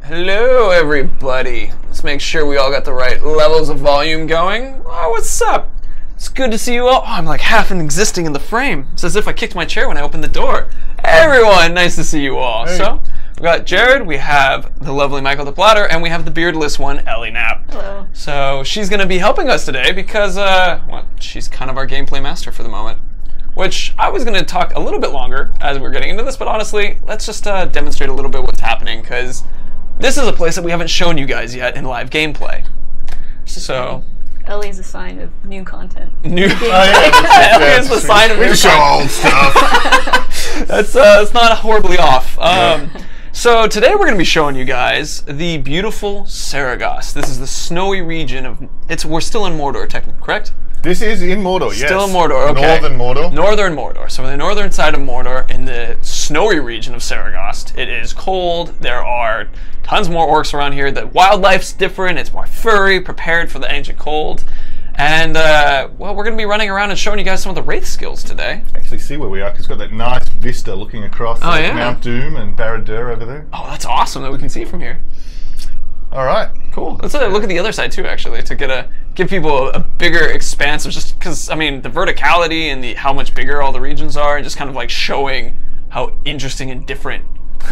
Hello, everybody. Let's make sure we all got the right levels of volume going. Oh, what's up? It's good to see you all. Oh, I'm like half existing in the frame. It's as if I kicked my chair when I opened the door. Hey, everyone, nice to see you all. Hey. So, we got Jared, we have the lovely Michael the Platter, and we have the beardless one, Ellie Knapp. Hello. So, she's going to be helping us today because, well, she's kind of our gameplay master for the moment. Which I was going to talk a little bit longer as we're getting into this, but honestly, let's just demonstrate a little bit what's happening because this is a place that we haven't shown you guys yet in live gameplay. So, Ellie's a sign of new content. new yeah. Ellie is the sign of We new show content. old stuff. It's not horribly off. So today we're going to be showing you guys the beautiful Saragost. This is the snowy region of. We're still in Mordor, technically, correct? This is in Mordor, yes. Still in Mordor, okay. Northern Mordor. Northern Mordor. So we're the northern side of Mordor in the snowy region of Saragost. It is cold. There are tons more orcs around here. The wildlife's different. It's more furry, prepared for the ancient cold. And, well, we're going to be running around and showing you guys some of the Wraith skills today. Actually, see where we are, 'cause it's got that nice vista looking across yeah. Mount Doom and Barad-dûr over there. Oh, that's awesome that we can see it from here. All right. Cool. Let's look at the other side too, actually, to give people a bigger expanse of just because I mean the verticality and how much bigger all the regions are, and just kind of like showing how interesting and different.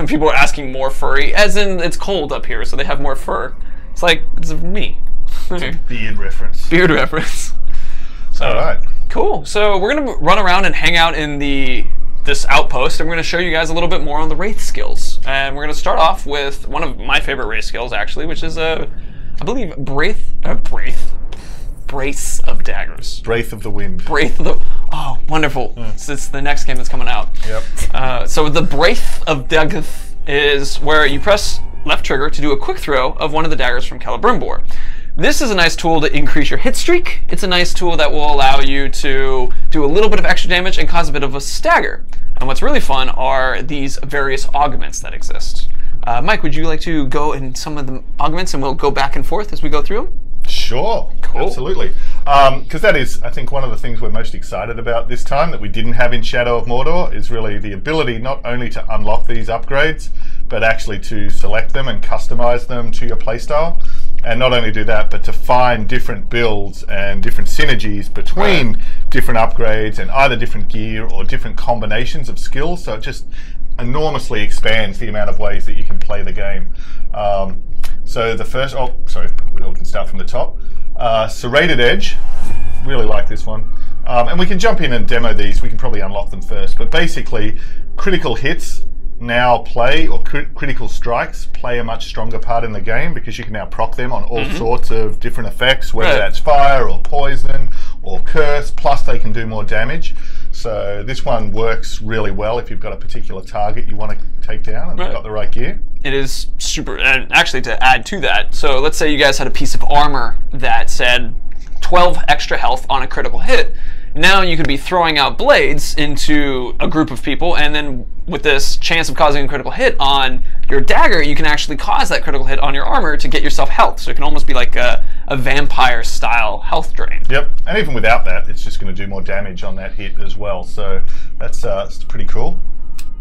People are asking more furry, as in it's cold up here, so they have more fur. It's like it's me. Beard reference. Beard reference. So, All right. Cool. So we're gonna run around and hang out in this outpost, and we're going to show you guys a little bit more on the Wraith skills. And we're going to start off with one of my favorite Wraith skills, actually, which is, I believe, Brace of Daggers. Wraith of the Wind. Wraith of the... Oh, wonderful. It's the next game that's coming out. Yep. So the Wraith of Daggers is where you press left trigger to do a quick throw of one of the daggers from Celebrimbor. This is a nice tool to increase your hit streak. It's a nice tool that will allow you to do a little bit of extra damage and cause a bit of a stagger. And what's really fun are these various augments that exist. Mike, would you like to go in some of the augments and we'll go back and forth as we go through them? Sure. Cool. Absolutely. Because that is, I think, one of the things we're most excited about this time that we didn't have in Shadow of Mordor is really the ability not only to unlock these upgrades, but actually to select them and customize them to your playstyle. And not only do that, but to find different builds and different synergies between different upgrades and either different gear or different combinations of skills. So it just enormously expands the amount of ways that you can play the game. So the first, we can start from the top. Serrated Edge, really like this one. And we can jump in and demo these. We can probably unlock them first. But basically, critical hits now play, or critical strikes play a much stronger part in the game because you can now proc them on all sorts of different effects, whether that's fire or poison or curse, plus they can do more damage. So this one works really well if you've got a particular target you want to take down and you've got the right gear. It is super, and actually to add to that, so let's say you guys had a piece of armor that said 12 extra health on a critical hit. Now you could be throwing out blades into a group of people, and then with this chance of causing a critical hit on your dagger, you can actually cause that critical hit on your armor to get yourself health. So it can almost be like a vampire-style health drain. Yep, and even without that, it's just going to do more damage on that hit as well. So that's pretty cool.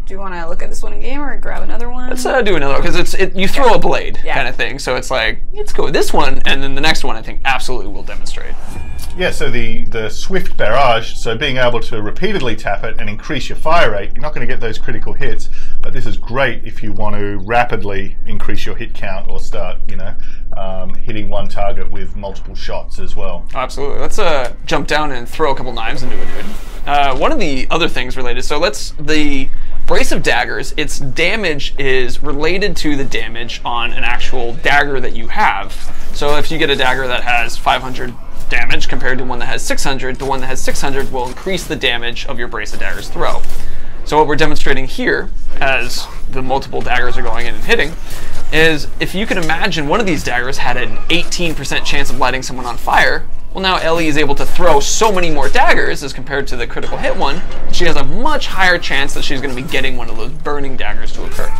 Do you want to look at this one in game or grab another one? Let's do another one, because you throw a blade kind of thing. So it's like, let's go with this one, and then the next one I think absolutely will demonstrate. Yeah, so the Swift Barrage, so being able to repeatedly tap it and increase your fire rate, you're not going to get those critical hits, but this is great if you want to rapidly increase your hit count or start, hitting one target with multiple shots as well. Absolutely. Let's jump down and throw a couple knives into it, dude. One of the other things related, so the Brace of Daggers, its damage is related to the damage on an actual dagger that you have. So if you get a dagger that has 500 damage compared to one that has 600, the one that has 600 will increase the damage of your Brace of Daggers throw. So what we're demonstrating here, as the multiple daggers are going in and hitting, is if you can imagine one of these daggers had an 18% chance of lighting someone on fire, well now Ellie is able to throw so many more daggers as compared to the critical hit one, she has a much higher chance that she's going to be getting one of those burning daggers to occur.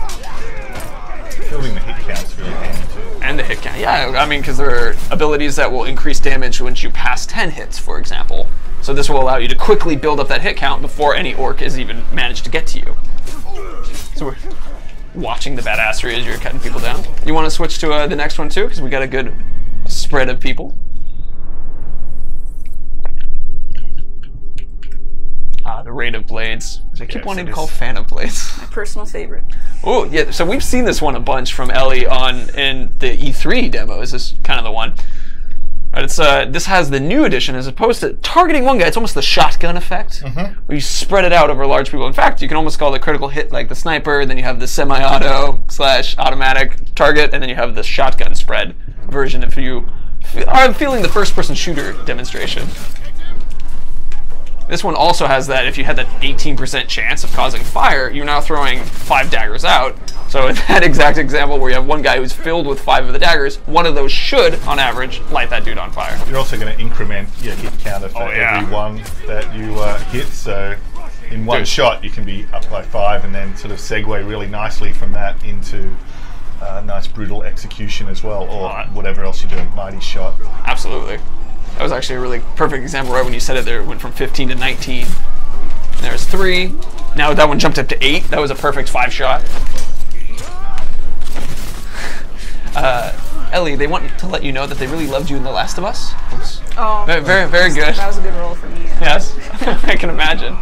Building the hit count's really handy too. And the hit count, yeah, I mean, because there are abilities that will increase damage once you pass 10 hits, for example. So this will allow you to quickly build up that hit count before any orc has even managed to get to you. So watching the badassery as you're cutting people down. You want to switch to the next one too, because we got a good spread of people. The Raid of Blades, which I keep wanting to call Fan of Blades. My personal favorite. Oh yeah, so we've seen this one a bunch from Ellie in the E3 demos. This is kind of the one. But it's this has the new edition as opposed to targeting one guy. It's almost the shotgun effect, where you spread it out over large people. In fact, you can almost call the critical hit like the sniper. Then you have the semi-auto / automatic target, and then you have the shotgun spread version. If you are feeling the first-person shooter demonstration. This one also has that if you had that 18% chance of causing fire, you're now throwing 5 daggers out. So in that exact example where you have one guy who's filled with 5 of the daggers, one of those should, on average, light that dude on fire. You're also going to increment your hit counter for every one that you hit. So in one shot, you can be up by 5 and then sort of segue really nicely from that into nice brutal execution as well, or whatever else you're doing, mighty shot. Absolutely. That was actually a really perfect example right when you said it there. It went from 15 to 19. And there's 3. Now that one jumped up to 8. That was a perfect 5-shot. Ellie, they want to let you know that they really loved you in The Last of Us. Oh, very, very good. That was a good role for me. Yeah. Yes, I can imagine.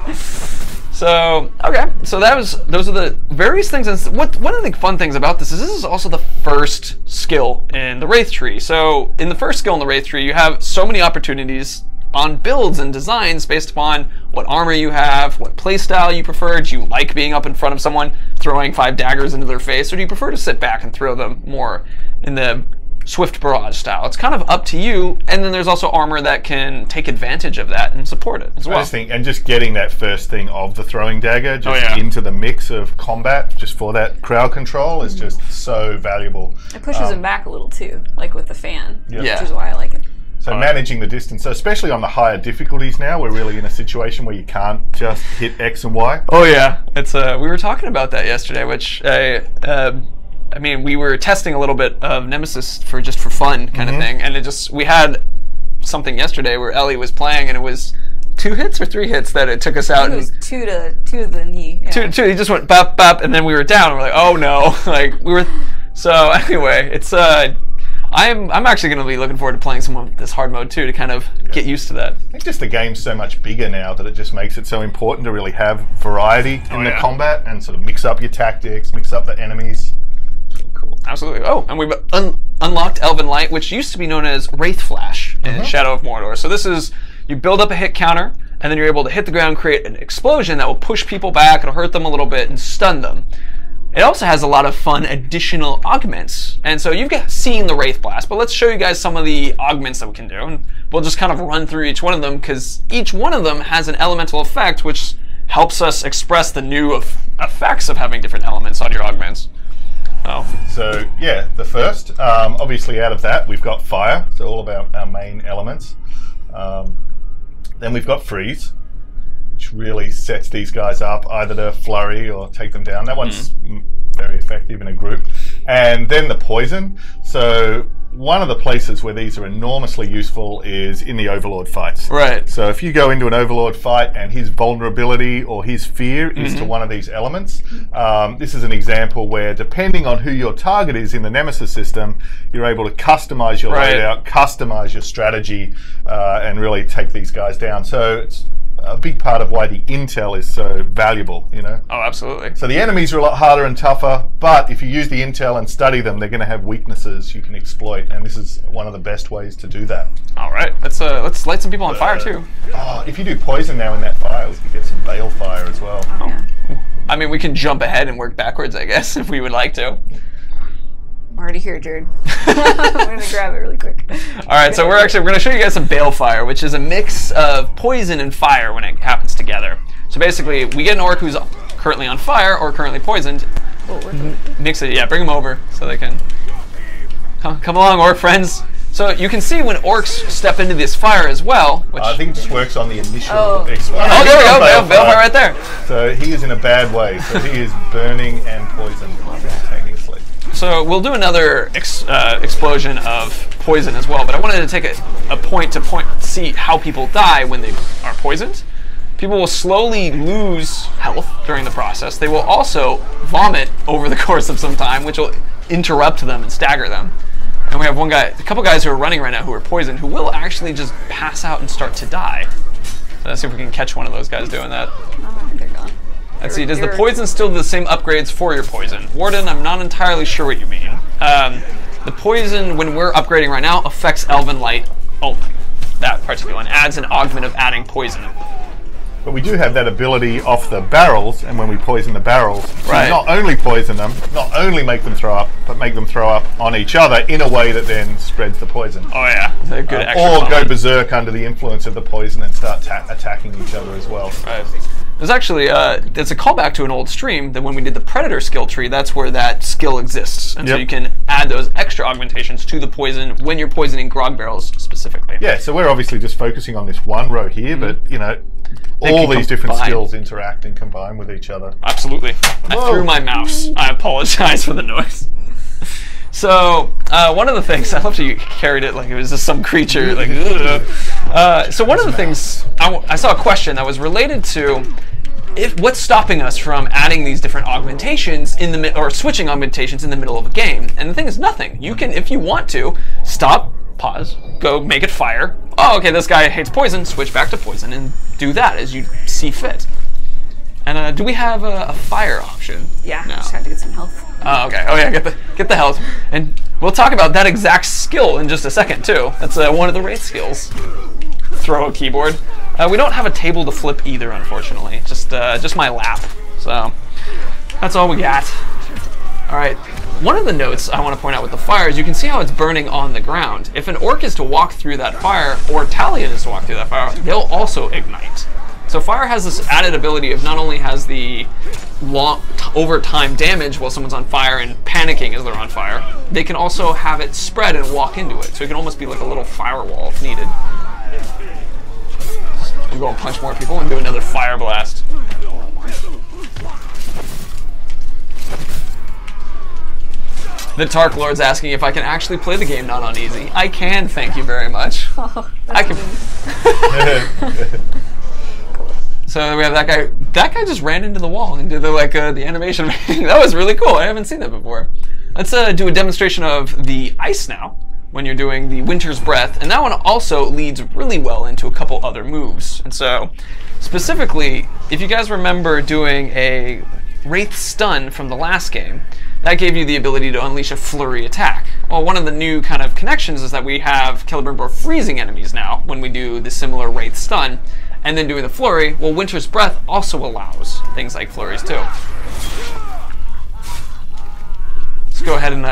So, okay, so those are the various things. And one of the fun things about this is also the first skill in the Wraith tree. So in the first skill in the Wraith tree, you have so many opportunities on builds and designs based upon what armor you have, what playstyle you prefer. Do you like being up in front of someone, throwing 5 daggers into their face, or do you prefer to sit back and throw them more in the swift barrage style? It's kind of up to you, and then there's also armor that can take advantage of that and support it as well. I just think, and just getting that first thing of the throwing dagger just into the mix of combat, just for that crowd control, is just so valuable. It pushes him back a little too, like with the fan, Yeah. which is why I like it. So managing the distance, so especially on the higher difficulties now, we're really in a situation where you can't just hit X and Y. Oh yeah, it's we were talking about that yesterday, which I mean, we were testing a little bit of Nemesis for fun kind of thing, and we had something yesterday where Ellie was playing, and it was 2 hits or 3 hits that it took us out. It was two to the knee. Yeah. Two. He just went bop bop, and then we were down. And we're like, oh no, like we were. So anyway, it's I'm actually going to be looking forward to playing some of this hard mode too to kind of get used to that. I think just the game's so much bigger now that it just makes it so important to really have variety in the combat and sort of mix up your tactics, mix up the enemies. Cool. Absolutely. Oh, and we've unlocked Elven Light, which used to be known as Wraith Flash in Shadow of Mordor. So this is, you build up a hit counter, and then you're able to hit the ground, create an explosion that will push people back, it'll hurt them a little bit, and stun them. It also has a lot of fun additional augments. And so you've seen the Wraith Blast, but let's show you guys some of the augments that we can do. And we'll just kind of run through each one of them, because each one of them has an elemental effect, which helps us express the new effects of having different elements on your augments. So yeah, the first, obviously out of that, we've got fire, so all about our main elements. Then we've got freeze, which really sets these guys up either to flurry or take them down. That one's very effective in a group. And then the poison. So one of the places where these are enormously useful is in the Overlord fights. Right. So if you go into an Overlord fight and his vulnerability or his fear is to one of these elements, this is an example where, depending on who your target is in the Nemesis system, you're able to customize your loadout, customize your strategy, and really take these guys down. So it's a big part of why the intel is so valuable, you know? Oh, absolutely. So the enemies are a lot harder and tougher, but if you use the intel and study them, they're going to have weaknesses you can exploit, and this is one of the best ways to do that. All right, let's light some people on fire too. If you do poison now in that fire, we could get some bale fire as well. Oh, yeah. I mean, we can jump ahead and work backwards, I guess, if we would like to. I'm already here, Jared. I'm going to grab it really quick. All right, so we're going to show you guys some balefire, which is a mix of poison and fire when it happens together. So basically, we get an orc who's currently on fire or currently poisoned. Mix it, yeah, bring them over so they can come along, orc friends. So you can see when orcs step into this fire as well. Which I think it just works on the initial. Oh, there we go, balefire right there. So he is in a bad way. So he is burning and poisoned simultaneously. So we'll do another explosion of poison as well, but I wanted to take a point to see how people die when they are poisoned. people will slowly lose health during the process. They will also vomit over the course of some time, which will interrupt them and stagger them. And we have a couple guys who are running right now who are poisoned, who will actually just pass out and start to die. So let's see if we can catch one of those guys doing that. Oh, they're gone. Let's see, does the poison still do the same upgrades for your poison? Warden, I'm not entirely sure what you mean. The poison, when we're upgrading right now, affects Elven Light only. That particular one adds an augment of adding poison. But we do have that ability off the barrels, and when we poison the barrels, Right. we not only poison them, not only make them throw up, but make them throw up on each other in a way that then spreads the poison. Oh yeah, a good extra Or go comment. berserk under the influence of the poison and start attacking each other as well. Right. There's actually, it's a callback to an old stream that when we did the Predator skill tree, that's where that skill exists. And so Yep. you can add those extra augmentations to the poison when you're poisoning grog barrels specifically. Yeah, so we're obviously just focusing on this one row here, but you know, all can these different combine. skills interact and combine with each other. Absolutely. I Whoa. threw my mouse. I apologize for the noise. So, one of the things, I love how you carried it like it was just some creature. Like, so one of the things, I saw a question that was related to what's stopping us from adding these different augmentations in the or switching augmentations in the middle of a game. And the thing is nothing. You can, if you want to, stop, pause, go make it fire. Oh, okay, this guy hates poison, switch back to poison, and do that as you see fit. And do we have a fire option? Yeah, No. just had to get some health. Oh, okay. Oh, yeah. Get the health, and we'll talk about that exact skill in just a second too. That's one of the Wraith skills. Throw a keyboard. We don't have a table to flip either, unfortunately. Just my lap. So that's all we got. All right. One of the notes I want to point out with the fire is you can see how it's burning on the ground. If an orc is to walk through that fire, or Talion is to walk through that fire, they'll also ignite. So fire has this added ability of not only has the long over time damage while someone's on fire and panicking as they're on fire, they can also have it spread and walk into it. So it can almost be like a little firewall if needed. We'll go and punch more people and do another fire blast. The Tark Lord's asking if I can actually play the game not on easy. I can, thank you very much. Oh, I can. So we have that guy. That guy just ran into the wall and did the animation. That was really cool. I haven't seen that before. Let's do a demonstration of the ice now when you're doing the Winter's Breath, and that one also leads really well into a couple other moves. And so, specifically, if you guys remember doing a Wraith stun from the last game, that gave you the ability to unleash a flurry attack. Well, one of the new kind of connections is that we have Celebrimbor freezing enemies now when we do the similar Wraith stun. And then doing the flurry, well, Winter's Breath also allows things like flurries too. Let's go ahead and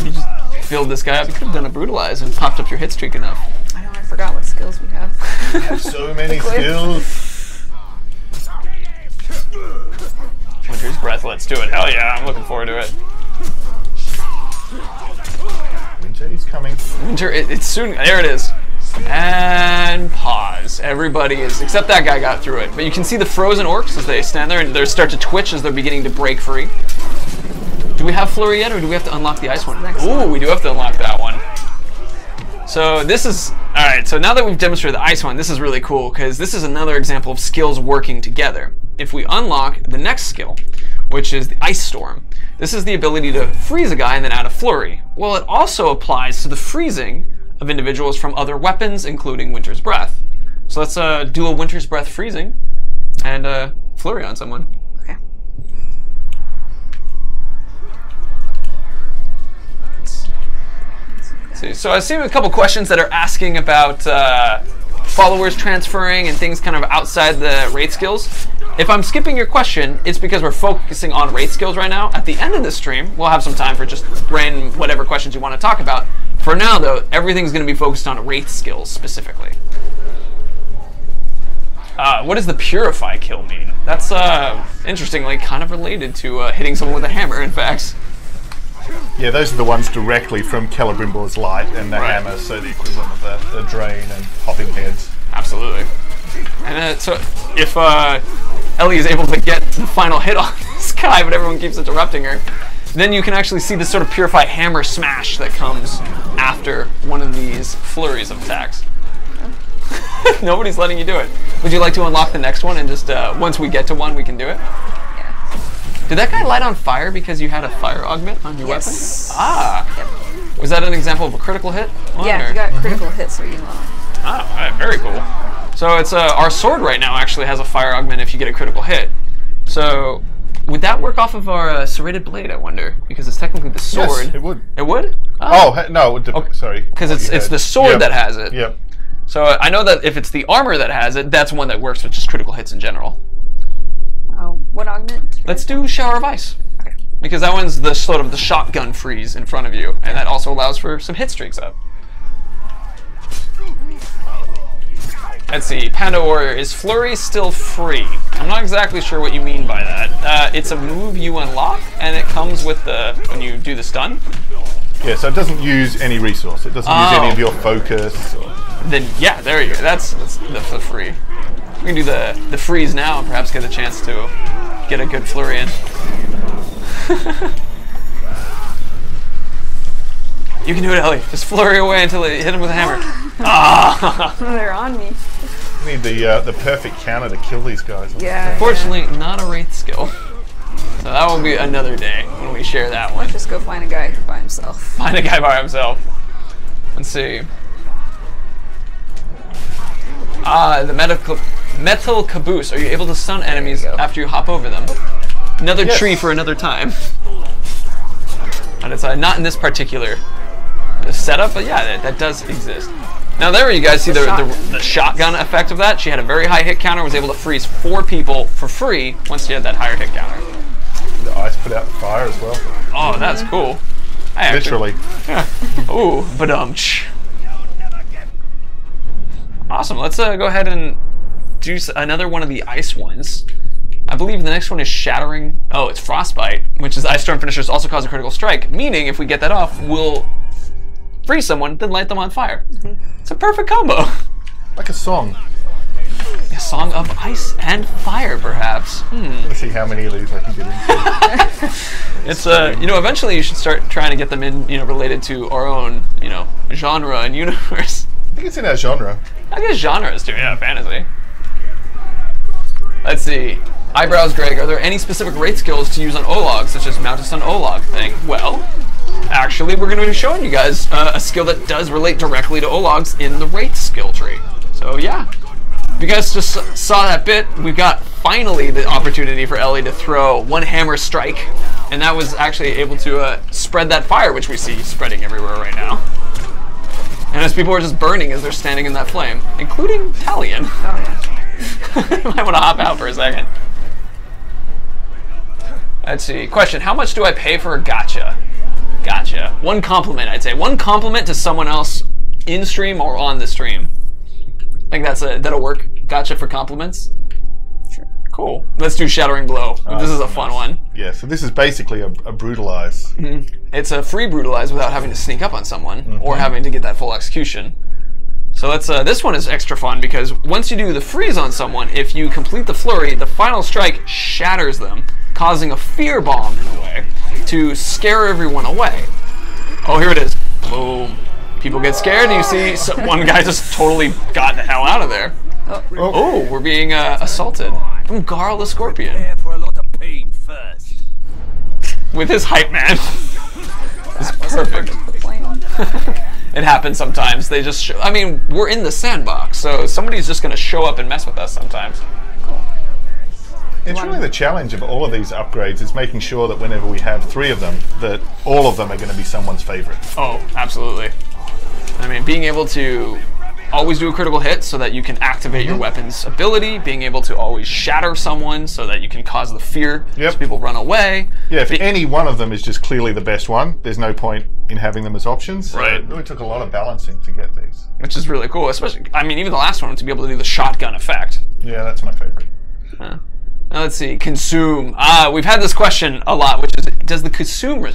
you just filled this guy up. You could have done a brutalize and popped up your hit streak enough. I know, I forgot what skills we have. We have so many skills. Winter's Breath, let's do it. Hell yeah, I'm looking forward to it. Winter is coming. Winter, it's soon. There it is. And pause. Everybody is, except that guy got through it. But you can see the frozen orcs as they stand there and they start to twitch as they're beginning to break free. Do we have flurry yet, or do we have to unlock the ice one? Ooh, we do have to unlock that one. So this is, alright, so now that we've demonstrated the ice one, this is really cool because this is another example of skills working together. If we unlock the next skill, which is the Ice Storm, this is the ability to freeze a guy and then add a flurry. Well, it also applies to the freezing of individuals from other weapons, including Winter's Breath. So let's do a Winter's Breath freezing and flurry on someone. Okay. See, so I've seen a couple questions that are asking about followers transferring and things kind of outside the Wraith skills. If I'm skipping your question, it's because we're focusing on Wraith skills right now. At the end of the stream, we'll have some time for just random whatever questions you want to talk about. For now, though, everything's going to be focused on Wraith skills specifically. What does the Purify kill mean? That's, interestingly, kind of related to hitting someone with a hammer, in fact. Yeah, those are the ones directly from Celebrimbor's light and the hammer, so the equivalent of the drain and popping heads. Absolutely. And so if Ellie is able to get the final hit on this guy, but everyone keeps interrupting her, then you can actually see this sort of Purify hammer smash that comes after one of these flurries of attacks. Nobody's letting you do it. Would you like to unlock the next one and just, once we get to one, we can do it? Yeah. Did that guy light on fire because you had a fire augment on your weapon? Ah. Yep. Was that an example of a critical hit? Yeah, you got critical hits, so you know. Oh, all right, very cool. So it's our sword right now actually has a fire augment if you get a critical hit. So would that work off of our serrated blade, I wonder? Because it's technically the sword. Yes, it would. It would? No, sorry. Because it's the sword that has it. Yep. So I know that if it's the armor that has it, that's one that works with just critical hits in general. What augment? Let's do Shower of Ice. Okay. Because that one's the sort of the shotgun freeze in front of you, and that also allows for some hit streaks up. Let's see, Panda Warrior, is Flurry still free? I'm not exactly sure what you mean by that. It's a move you unlock, and it comes with when you do the stun. Yeah, so it doesn't use any resource. It doesn't use any of your focus. Then, yeah, there you go. That's the free. We can do the freeze now and perhaps get a chance to get a good Flurry in. You can do it, Ellie. Just flurry away until you hit him with a hammer. Ah! They're on me. You need the perfect counter to kill these guys. Yeah. Unfortunately, not a Wraith skill. So that will be another day when we share that one. Just go find a guy by himself. Find a guy by himself. Let's see. The metal caboose. Are you able to stun enemies after you hop over them? Another tree for another time. And it's not in this particular setup, but yeah, that does exist. Now there you guys see the shotgun effect of that. She had a very high hit counter, was able to freeze 4 people for free once she had that higher hit counter. The ice put out the fire as well. Oh, that's cool. Literally. Yeah. Ooh, badumch. Awesome. Let's go ahead and do another one of the ice ones. I believe the next one is Shattering. Oh, it's Frostbite, which is Ice Storm finishers also cause a critical strike, meaning if we get that off, we'll freeze someone, then light them on fire. It's a perfect combo. Like a song. A song of ice and fire, perhaps. Let's see how many of these I can get into. It's eventually you should start trying to get them in, related to our own, genre and universe. I think it's in our genre. I guess genres too, yeah, fantasy. Let's see. Eyebrows Greg, are there any specific Wraith skills to use on Olog, such as Mount a Stun Olog thing? Well, actually, we're going to be showing you guys a skill that does relate directly to Ologs in the Wraith skill tree. So yeah, if you guys just saw that bit, we've got finally the opportunity for Ellie to throw one hammer strike, and that was actually able to spread that fire, which we see spreading everywhere right now. And as people are just burning as they're standing in that flame, including Talion. Oh yeah. Might want to hop out for a second. Let's see. Question, how much do I pay for a gacha? Gotcha. One compliment, I'd say. One compliment to someone else in stream or on the stream. I think that'll work. Gacha for compliments? Sure. Cool. Let's do Shattering Blow. This is a fun one. Yeah, so this is basically a brutalize. It's a free brutalize without having to sneak up on someone or having to get that full execution. So let's, this one is extra fun because once you do the freeze on someone, if you complete the flurry, the final strike shatters them, causing a fear bomb in a way to scare everyone away. Oh, here it is. Boom. People get scared and you see one guy just totally got the hell out of there. Oh, we're being assaulted from Garl the Scorpion. Prepare for a lot of pain first. With his hype man. It's perfect. The plan. It happens sometimes. They just we're in the sandbox, so somebody's just going to show up and mess with us sometimes. It's really the challenge of all of these upgrades is making sure that whenever we have 3 of them, that all of them are going to be someone's favorite. Oh, absolutely. Being able to always do a critical hit so that you can activate your weapon's ability, being able to always shatter someone so that you can cause the fear so people run away. Yeah, if any one of them is just clearly the best one, there's no point in having them as options. So Right. it really took a lot of balancing to get these. Which is really cool, especially, even the last one, to be able to do the shotgun effect. Yeah, that's my favorite. Now let's see, consume. We've had this question a lot, which is, does the consume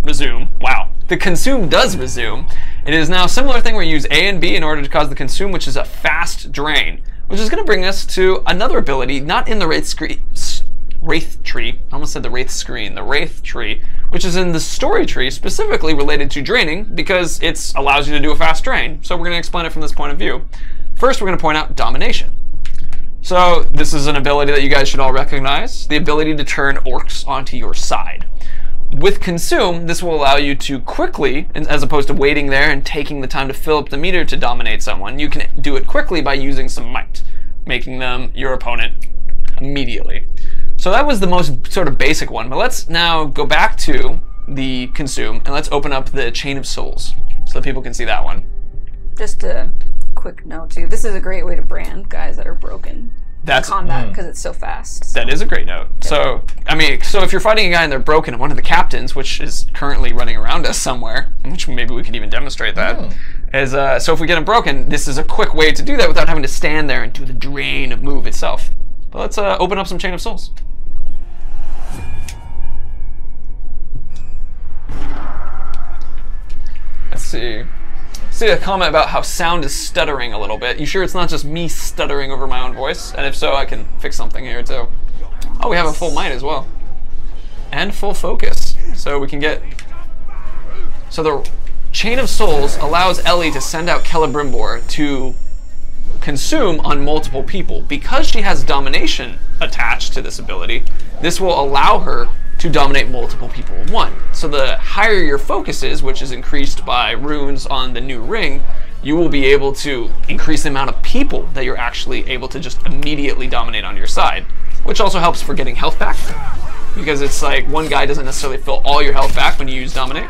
resume? Wow. The consume does resume. It is now a similar thing where you use A and B in order to cause the consume, which is a fast drain, which is going to bring us to another ability, not in the Wraith tree. I almost said the Wraith screen. The Wraith tree, which is in the story tree, specifically related to draining, because it allows you to do a fast drain. So we're going to explain it from this point of view. First, we're going to point out Domination. So this is an ability that you guys should all recognize, the ability to turn orcs onto your side. With Consume, this will allow you to quickly, as opposed to waiting there and taking the time to fill up the meter to dominate someone, you can do it quickly by using some might, making them your opponent immediately. So that was the most sort of basic one, but let's now go back to the Consume and let's open up the Chain of Souls so that people can see that one. Just a quick note too. This is a great way to brand guys that are broken. That's in combat because it's so fast. That is a great note. Yeah. So, I mean, so if you're fighting a guy and they're broken, and one of the captains, which is currently running around us somewhere, which maybe we could even demonstrate that, is so if we get him broken, this is a quick way to do that without having to stand there and do the drain move itself. But let's open up some Chain of Souls. Let's see. See a comment about how sound is stuttering a little bit. You sure it's not just me stuttering over my own voice? And if so, I can fix something here too. Oh, we have a full might as well. And full focus. So we can get... So the Chain of Souls allows Ellie to send out Celebrimbor to consume on multiple people. Because she has domination attached to this ability, this will allow her to dominate multiple people in one. So the higher your focus is, which is increased by runes on the new ring, you will be able to increase the amount of people that you're actually able to just immediately dominate on your side, which also helps for getting health back, because it's like one guy doesn't necessarily fill all your health back when you use dominate,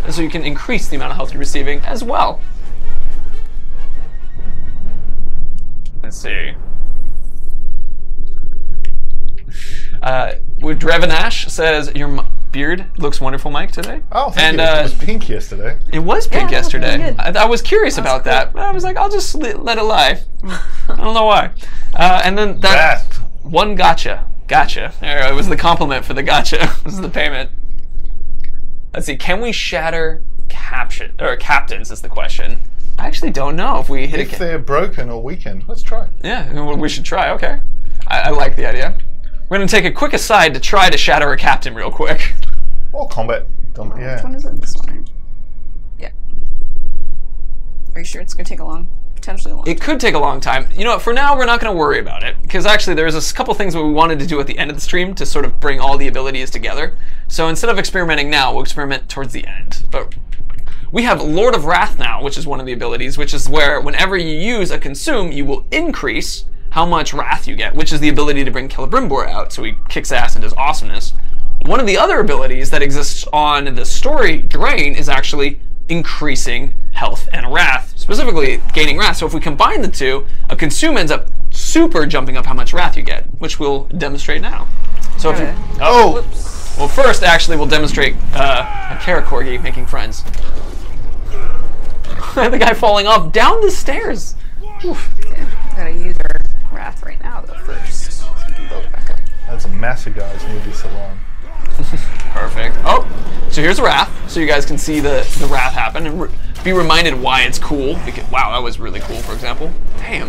and so you can increase the amount of health you're receiving as well. Let's see. Drevanash says, your beard looks wonderful, Mike, today. Oh, thank you. It was pink yesterday. It was pink yesterday. I was curious about cool. that. I was like, I'll just let it lie. I don't know why. And then that one gotcha. Gotcha. There, it was the compliment for the gotcha. This is the payment. Let's see. Can we shatter captains is the question. I actually don't know if we hit if they're broken or weakened. Let's try. Yeah, we should try. Okay. I like the idea. We're going to take a quick aside to try to shatter a captain real quick. Or combat. Yeah. Which one is it? This one. Yeah. Are you sure it's going to take potentially a long time? It could take a long time. You know what, for now we're not going to worry about it, because actually there's a couple things that we wanted to do at the end of the stream to sort of bring all the abilities together. So instead of experimenting now, we'll experiment towards the end. But we have Lord of Wrath now, which is one of the abilities, which is where whenever you use a Consume, you will increase how much Wrath you get, which is the ability to bring Celebrimbor out, so he kicks ass and does awesomeness. One of the other abilities that exists on the story Drain is actually increasing health and Wrath, specifically gaining Wrath. So if we combine the two, a Consume ends up super jumping up how much Wrath you get, which we'll demonstrate now. So if you... Oh! Whoops. Well, first, actually, we'll demonstrate a Karakorgi making friends. The guy falling off down the stairs. Oof. Okay. Gotta use our Wrath right now, though, first. So we can build it back up. That's a massive guy's movie salon. Perfect. Oh, so here's Wrath, so you guys can see the Wrath happen and be reminded why it's cool. Because, wow, that was really cool, for example. Damn.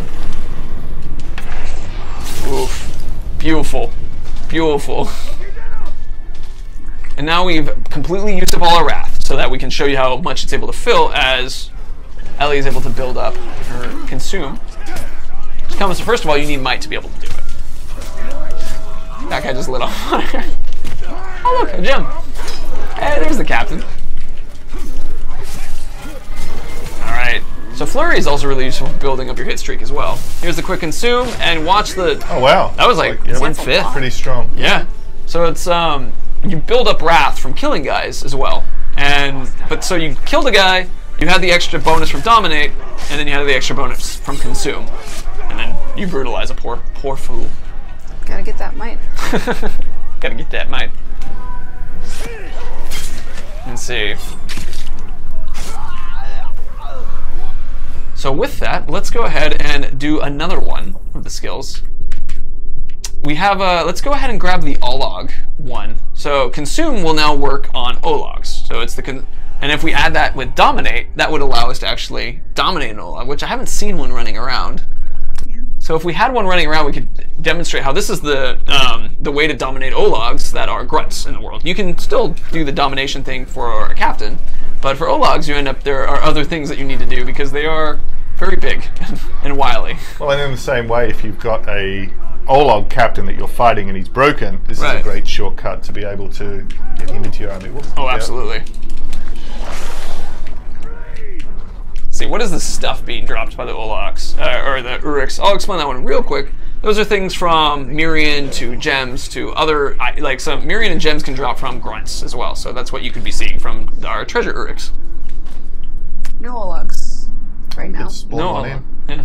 Oof. Beautiful. Beautiful. And now we've completely used up all our Wrath, so that we can show you how much it's able to fill as Ellie is able to build up her Consume. First of all, you need might to be able to do it. That guy just lit on fire. Oh look, a gem. Hey, there's the captain. Alright, so Flurry is also really useful for building up your hit streak as well. Here's the quick Consume, and watch the... Oh wow. That was like 1/5. Pretty strong. Yeah. So it's, you build up Wrath from killing guys as well. But so you killed a guy, you had the extra bonus from Dominate, and then you had the extra bonus from Consume. And then you brutalize a poor fool. Gotta get that might. Gotta get that might. Let's see. So with that, let's go ahead and do another one of the skills. We have let's go ahead and grab the Olog one. So Consume will now work on Ologs. So it's and if we add that with Dominate, that would allow us to actually dominate an Olog, which I haven't seen one running around. So if we had one running around, we could demonstrate how this is the way to dominate Ologs that are grunts in the world. You can still do the domination thing for a captain, but for Ologs, you end up there are other things that you need to do because they are very big and wily. Well, and in the same way, if you've got a Olog captain that you're fighting and he's broken, this is Right. a great shortcut to be able to get him into your army. Whoops. Oh, Yeah. absolutely. See, what is this stuff being dropped by the Ologs, or the Uriks? I'll explain that one real quick. Those are things from Mirian to gems to other, like, so Mirian and gems can drop from grunts as well, so that's what you could be seeing from our treasure Uriks. No logs right now. Just spawn one in. Yeah.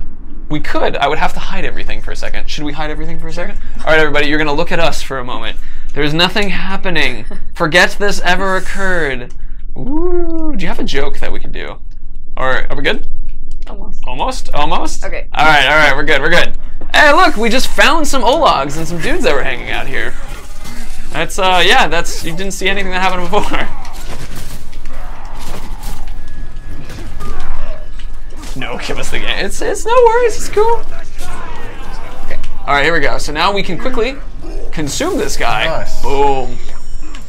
We could. I would have to hide everything for a second. Should we hide everything for a second? All right, everybody, you're going to look at us for a moment. There's nothing happening. Forget this ever occurred. Ooh, do you have a joke that we could do? Or are we good? Almost. Almost? Okay. All right, we're good. Hey, look, we just found some Ologs and some dudes that were hanging out here. That's, yeah, that's, you didn't see anything that happened before. No, give us the game. It's no worries, it's cool. Okay. All right, here we go. So now we can quickly consume this guy. Nice. Boom.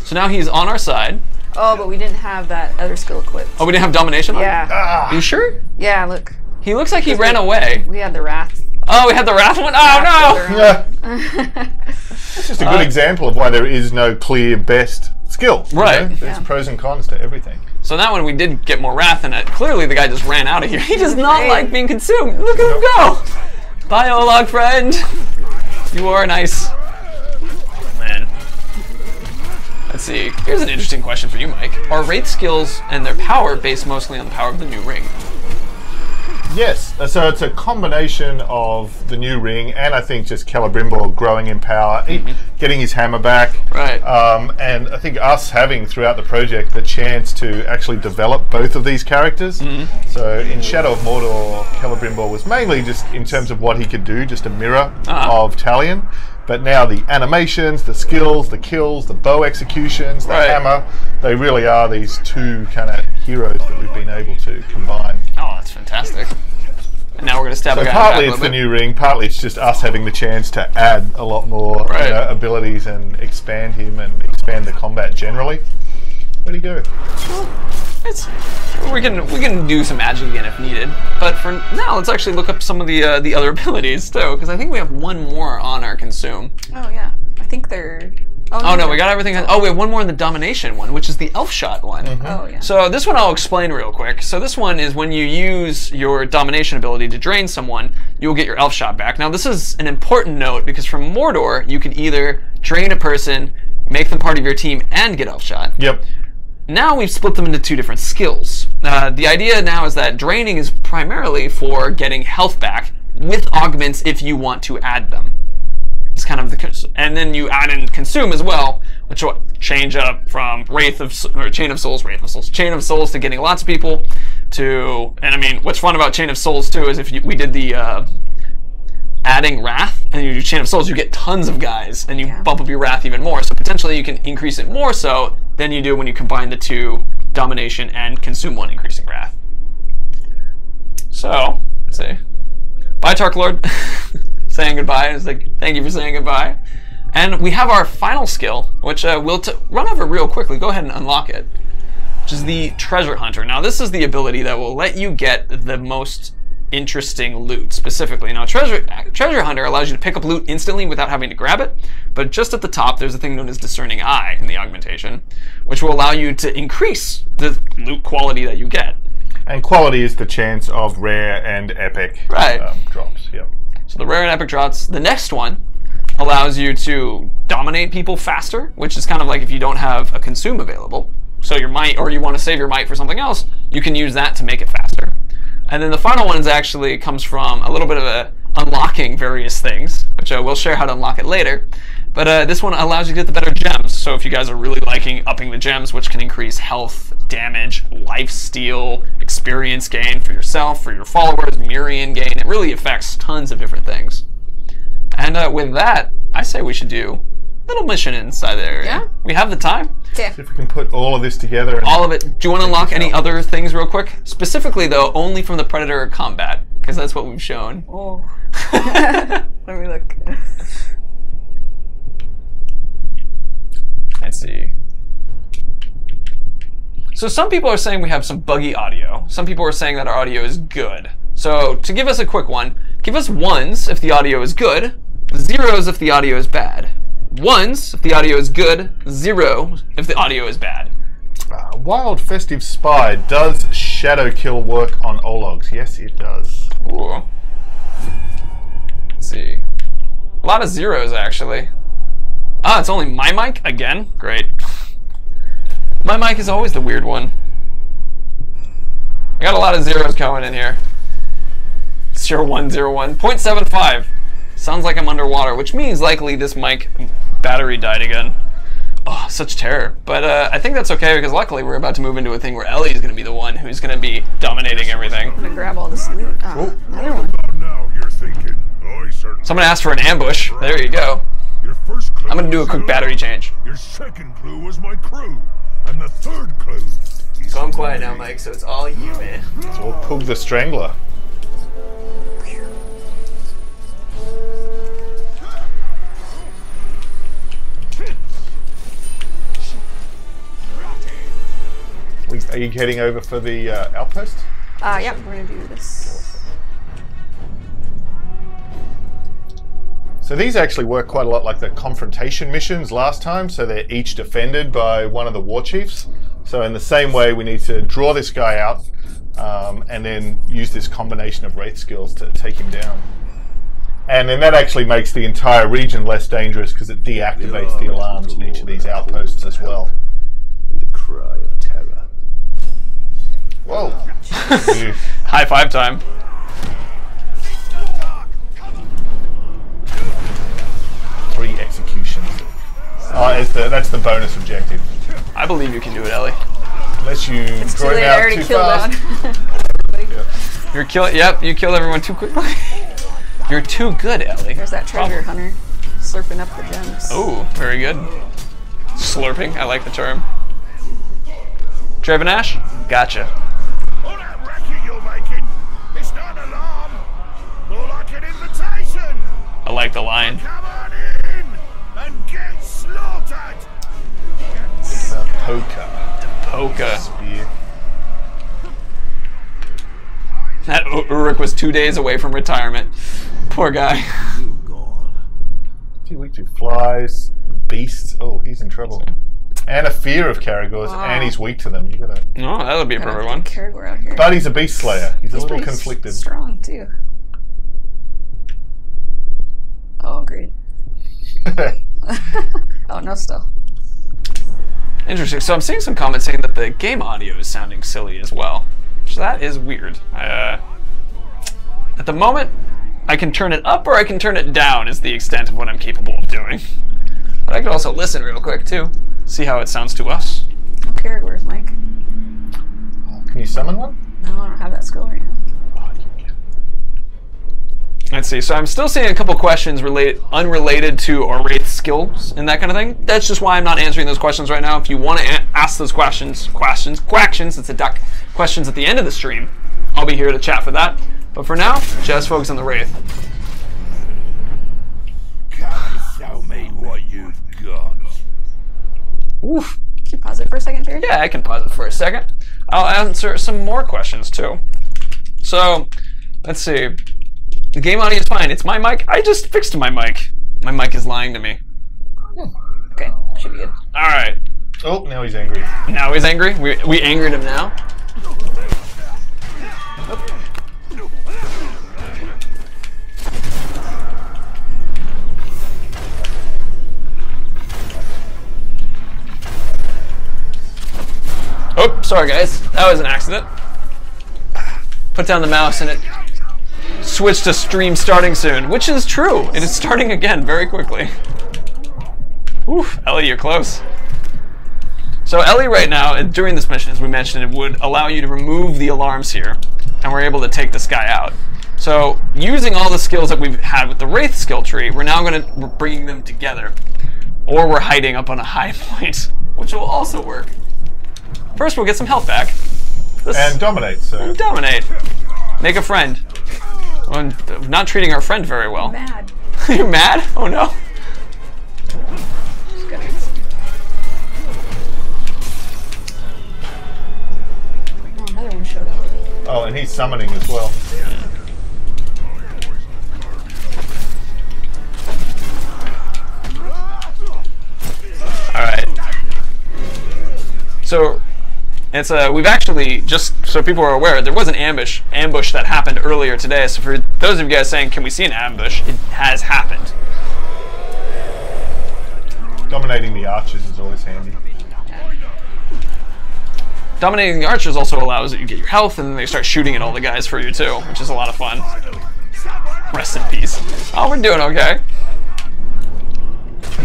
So now he's on our side. Oh, but we didn't have that other skill equipped. Oh, we didn't have domination on? Yeah. Are you sure? Yeah, look. He looks like he ran away. We had the Wrath. Oh, we had the Wrath one? Oh, no! Yeah. It's just a good example of why there is no clear best skill. you Right. know? There's pros and cons to everything. So that one we did get more Wrath in it. Clearly the guy just ran out of here. He does not like being consumed. Look at him go! Bye, Olog friend. You are nice. Man. Let's see. Here's an interesting question for you, Mike. Are Wraith skills and their power based mostly on the power of the new ring? Yes, so it's a combination of the new ring and I think just Celebrimbor growing in power, getting his hammer back. Right. And I think us having throughout the project the chance to actually develop both of these characters. So in Shadow of Mordor, Celebrimbor was mainly just in terms of what he could do, just a mirror of Talion. But now the animations, the skills, the kills, the bow executions, the hammer, they really are these two kind of heroes that we've been able to combine. Oh, that's fantastic. And now we're going to stab a So guy in partly the back it's a the little new ring, partly it's just us having the chance to add a lot more Right. abilities and expand him and expand the combat generally. Where'd he go? It's, we can do some magic again if needed, but for now, let's actually look up some of the other abilities too, because I think we have one more on our consume. Oh, yeah. I think they're... Oh no, we got everything. Oh, we have one more in the domination one, which is the elf shot one. Oh, yeah. So this one I'll explain real quick. So this one is when you use your domination ability to drain someone, you will get your elf shot back. Now this is an important note because from Mordor, you can either drain a person, make them part of your team, and get elf shot. Yep. Now we've split them into two different skills. The idea now is that draining is primarily for getting health back with augments if you want to add them. It's kind of the, and then you add in consume as well, which will change up from Chain of Souls to getting lots of people to, and I mean, what's fun about Chain of Souls too is if we did the adding Wrath and you do Chain of Souls, you get tons of guys and you bump up your Wrath even more. So potentially you can increase it more so than you do when you combine the two, domination and consume one, increasing Wrath. So, let's see. Bye, Tark Lord. Saying goodbye. It's like, thank you for saying goodbye. And we have our final skill, which we'll run over real quickly. Go ahead and unlock it, which is the Treasure Hunter. Now, this is the ability that will let you get the most interesting loot, specifically. Now, Treasure Hunter allows you to pick up loot instantly without having to grab it, but just at the top, there's a thing known as Discerning Eye in the augmentation, which will allow you to increase the loot quality that you get. And quality is the chance of rare and epic drops. Yep. So the rare and epic drops. The next one allows you to dominate people faster, which is kind of like if you don't have a consume available. So your might, or you want to save your might for something else, you can use that to make it faster. And then the final one is actually comes from a little bit of unlocking various things, which we'll share how to unlock it later. But this one allows you to get the better gems. So if you guys are really liking upping the gems, which can increase health, damage, lifesteal, experience gain for yourself, for your followers, Mirian gain, it really affects tons of different things. And with that, I say we should do a little mission inside there. Yeah. We have the time. Yeah. See if we can put all of this together. And All of it. Do you want to unlock any other things real quick? Specifically, though, only from the Predator combat, because that's what we've shown. Oh. Let me look. Let's see. So some people are saying we have some buggy audio. Some people are saying that our audio is good. So to give us a quick one, give us 1s if the audio is good, 0s if the audio is bad. 1s if the audio is good, 0 if the audio is bad. Wild Festive Spy, does Shadow Kill work on Ologs? Yes, it does. Ooh. Let's see. A lot of 0s actually. Ah, it's only my mic again? Great. My mic is always the weird one. I got a lot of 0s going in here. 0101. 0.75. Sounds like I'm underwater, which means likely this mic battery died again. Oh, such terror. But I think that's okay because luckily we're about to move into a thing where Ellie is going to be the one who's going to be dominating everything. I'm gonna grab all this loot. Oh, another one. Now you're thinking. I certainly. Someone asked for an ambush. There you go. Your first clue I'm going to do a was quick you. battery change. Your second clue was my crew. And the third clue. is So I'm quiet now, Mike, so it's all you, man. Or Pug the Strangler. Are you heading over for the outpost? Yeah, we're gonna do this. So these actually work quite a lot like the confrontation missions last time, so they're each defended by one of the war chiefs. So in the same way, we need to draw this guy out and then use this combination of Wraith skills to take him down. And then that actually makes the entire region less dangerous because it deactivates the alarms in each of these outposts as well. The cry of terror. Whoa! High five time. Three executions. That's the bonus objective. I believe you can do it, Ellie. Unless you It's too draw him late. I out already too killed fast. that. You're killing. Yep, you killed everyone too quickly. You're too good, Ellie. There's that treasure hunter slurping up the gems. Oh, very good. Slurping. I like the term. Trevinash, gotcha. All that racket you're making, it's not an alarm. More like an invitation. I like the line. Come on in and get slaughtered. Poker. Polka. Spear. That Uruk was 2 days away from retirement. Poor guy. Too weak to flies, beasts. Oh, he's in trouble. And a fear of Caragors, and he's weak to them. You gotta. Oh, that'll be a perfect one. Caragor out here. But he's a beast slayer. He's a little pretty conflicted. Strong too. Oh, great. Oh, no, still. Interesting. So I'm seeing some comments saying that the game audio is sounding silly as well. So that is weird. At the moment, I can turn it up or I can turn it down is the extent of what I'm capable of doing. But I could also listen real quick too. See how it sounds to us. No Caragors, Mike. Can you summon one? No, I don't have that skill right now. Let's see. So I'm still seeing a couple questions unrelated to our Wraith skills and that kind of thing. That's just why I'm not answering those questions right now. If you want to ask those questions, it's a duck, questions at the end of the stream, I'll be here to chat for that. But for now, just focus on the Wraith. Come show me what you've got. Oof. Can you pause it for a second, Jared? Yeah, I can pause it for a second. I'll answer some more questions too. So, let's see. The game audio is fine. It's my mic. I just fixed my mic. My mic is lying to me. Okay, should be good. All right. Oh, now he's angry. Now he's angry. We angered him now. Oh, sorry guys. That was an accident. Put down the mouse and it switched to stream starting soon, which is true. It is starting again very quickly. Oof, Ellie, you're close. So Ellie right now, during this mission, as we mentioned, it would allow you to remove the alarms here, and we're able to take this guy out. So using all the skills that we've had with the Wraith skill tree, we're now going to bring them together. Or we're hiding up on a high point, which will also work. First, we'll get some health back. And dominate, so. Dominate. Make a friend. Well, not treating our friend very well. I'm mad. You're mad? Oh no. Just gonna... Oh, another one showed up. Oh, and he's summoning as well. So it's we've actually, just so people are aware, there was an ambush that happened earlier today. So for those of you guys saying, can we see an ambush? It has happened. Dominating the archers is always handy. Dominating the archers also allows you to get your health, and then they start shooting at all the guys for you too, which is a lot of fun. Rest in peace. Oh, we're doing okay.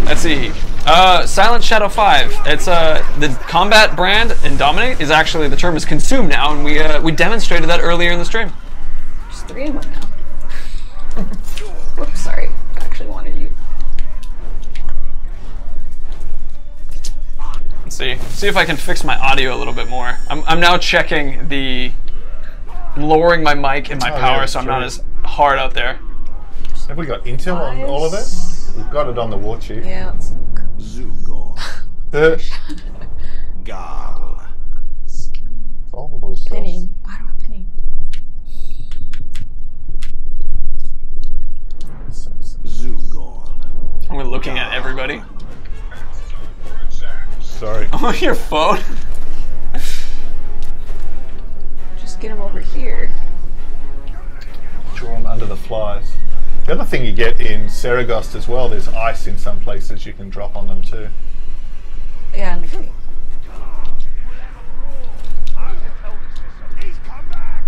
Let's see. Silent Shadow 5. It's the combat brand in Dominate is actually, the term is consume now, and we demonstrated that earlier in the stream. There's 3 of them now. Whoops, sorry. I actually wanted you. Let's see if I can fix my audio a little bit more. I'm now checking lowering my mic and my power, yeah, so I'm not as hard out there. Have we got intel on all of it? We've got it on the war chief. Yeah, let's look. Zugor. Gal. Solvable stuff. Pinning. I don't have pinning. Zugor. We're looking at everybody. Sorry. Oh, your phone. Just get him over here. Draw them under the flies. The other thing you get in Saragost as well, there's ice in some places you can drop on them too. Yeah, in the gate. He's come back.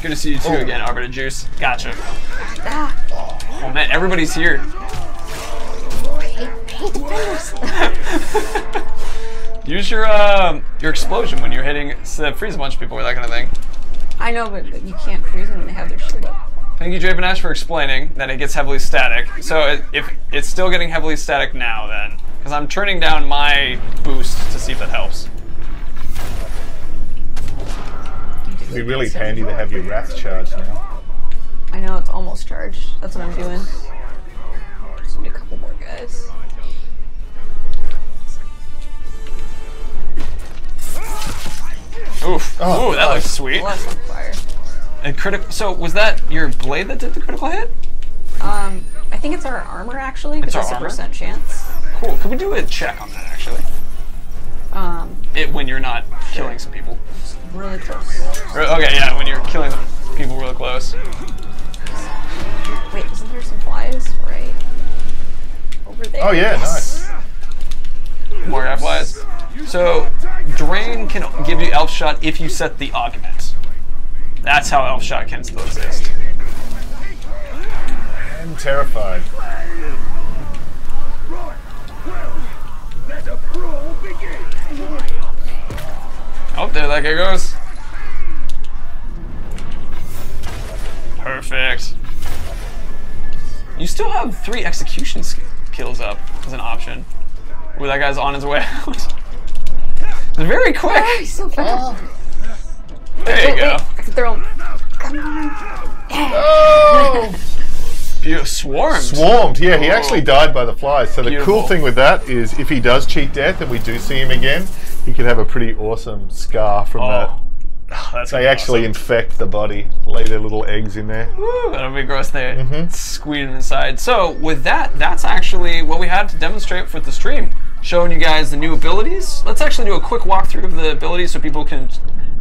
Good to see you too again, Arbiter Juice. Gotcha. Ah! Oh man, everybody's here. I hate defenders. Use your explosion when you're hitting freeze a bunch of people or that kind of thing. I know, but you can't freeze them when they have their shield up. Thank you, Draven Ash, for explaining that it gets heavily static. So if it's still getting heavily static now, then, because I'm turning down my boost to see if that helps. It'd be really handy to have your Wrath charged now. I know, it's almost charged. That's what I'm doing. Just need a couple more guys. Oof. Oh, ooh, that looks sweet. Well, that's on fire. And critical. So was that your blade that did the critical hit? I think it's our armor actually, It's because our it's a armor? % chance. Cool. Could we do a check on that actually? When you're not killing some people. Really close. Okay, yeah, when you're killing people real close. Wait, isn't there some flies right over there? Oh yeah, nice. More air flies. So, Drain can give you Elf Shot if you set the augment. That's how Elf Shot can still exist. I'm terrified. Right. Well, let the brawl begin. Oh, there that guy goes. Perfect. You still have 3 execution kills up as an option. Ooh, that guy's on his way out. It's very quick. Oh, he's so fast. There you Wait, go. I can throw him. Come on. Oh! Swarmed. Swarmed, yeah, he actually died by the flies. So the Beautiful. cool thing with that is if he does cheat death and we do see him again, he could have a pretty awesome scar from that. Oh, that's They actually infect the body, lay their little eggs in there. Woo, that'll be gross there. Squeeze inside. So with that, that's actually what we had to demonstrate for the stream. Showing you guys the new abilities. Let's actually do a quick walkthrough of the abilities so people can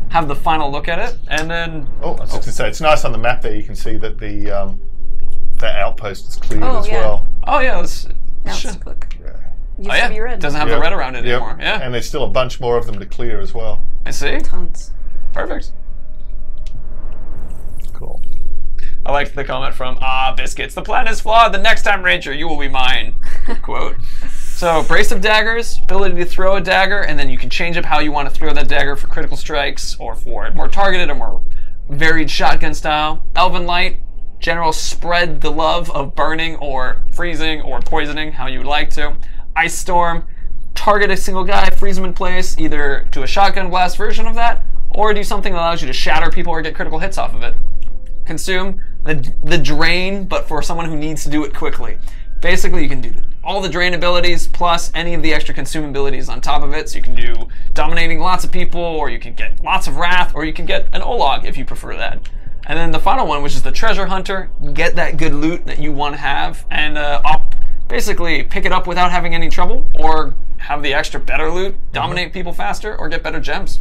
have the final look at it. And then... Oh, I was just going to say, it's nice on the map there, you can see that the outpost is cleared Oh, as yeah. well. Oh yeah, let's... Now sure. it's quick. Yeah. Used Oh yeah, to be red. doesn't have the Yep. red around it Yep. anymore. Yeah, And there's still a bunch more of them to clear as well. I see. Tons. Perfect. Cool. I liked the comment from Biscuits. The plan is flawed. The next time, Ranger, you will be mine. Good quote. So, Brace of Daggers, ability to throw a dagger, and then you can change up how you want to throw that dagger for critical strikes, or for more targeted or more varied shotgun style. Elven Light, general spread the love of burning or freezing or poisoning, how you would like to. Ice Storm, target a single guy, freeze him in place, either do a shotgun blast version of that, or do something that allows you to shatter people or get critical hits off of it. Consume, the Drain, but for someone who needs to do it quickly. Basically, you can do all the drain abilities plus any of the extra consume abilities on top of it. So you can do dominating lots of people, or you can get lots of wrath, or you can get an Olog if you prefer that. And then the final one, which is the treasure hunter, get that good loot that you want to have, and basically pick it up without having any trouble, or have the extra better loot, dominate people faster, or get better gems.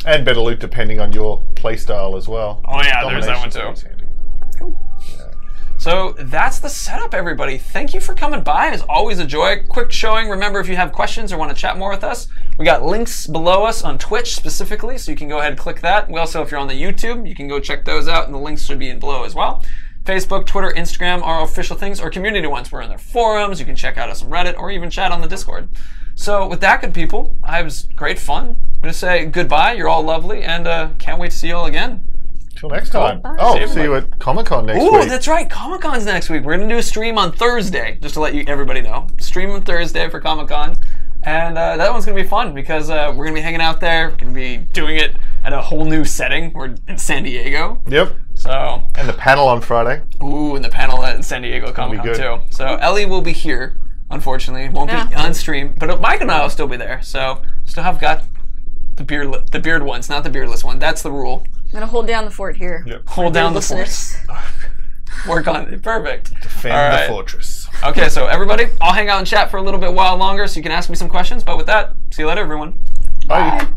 And better loot depending on your playstyle as well. Oh yeah, there's that one too. Yeah. So that's the setup, everybody. Thank you for coming by. It's always a joy. Quick showing. Remember, if you have questions or want to chat more with us, we got links below us on Twitch specifically, so you can go ahead and click that. We also, if you're on the YouTube, you can go check those out, and the links should be in below as well. Facebook, Twitter, Instagram are official things, or community ones. We're in their forums. You can check out us on Reddit, or even chat on the Discord. So with that, good people, it was great fun. I'm going to say goodbye. You're all lovely, and can't wait to see you all again. Till next time. Bye. Oh, see you at Comic-Con next week. Ooh, that's right. Comic-Con's next week. We're going to do a stream on Thursday, just to let everybody know. Stream on Thursday for Comic-Con. And that one's going to be fun because we're going to be hanging out there. We're going to be doing it at a whole new setting. We're in San Diego. Yep. So. And the panel on Friday. Ooh, and the panel at San Diego Comic-Con too. So Ellie will be here, unfortunately. Won't be on stream. But Mike and I will still be there. So still have got the beard ones, not the beardless one. That's the rule. I'm gonna hold down the fort here. Yep. Hold down the fort. Work on it. Perfect. Defend the fortress. Okay, so everybody, I'll hang out and chat for a little bit while longer so you can ask me some questions. But with that, see you later, everyone. Bye. Bye.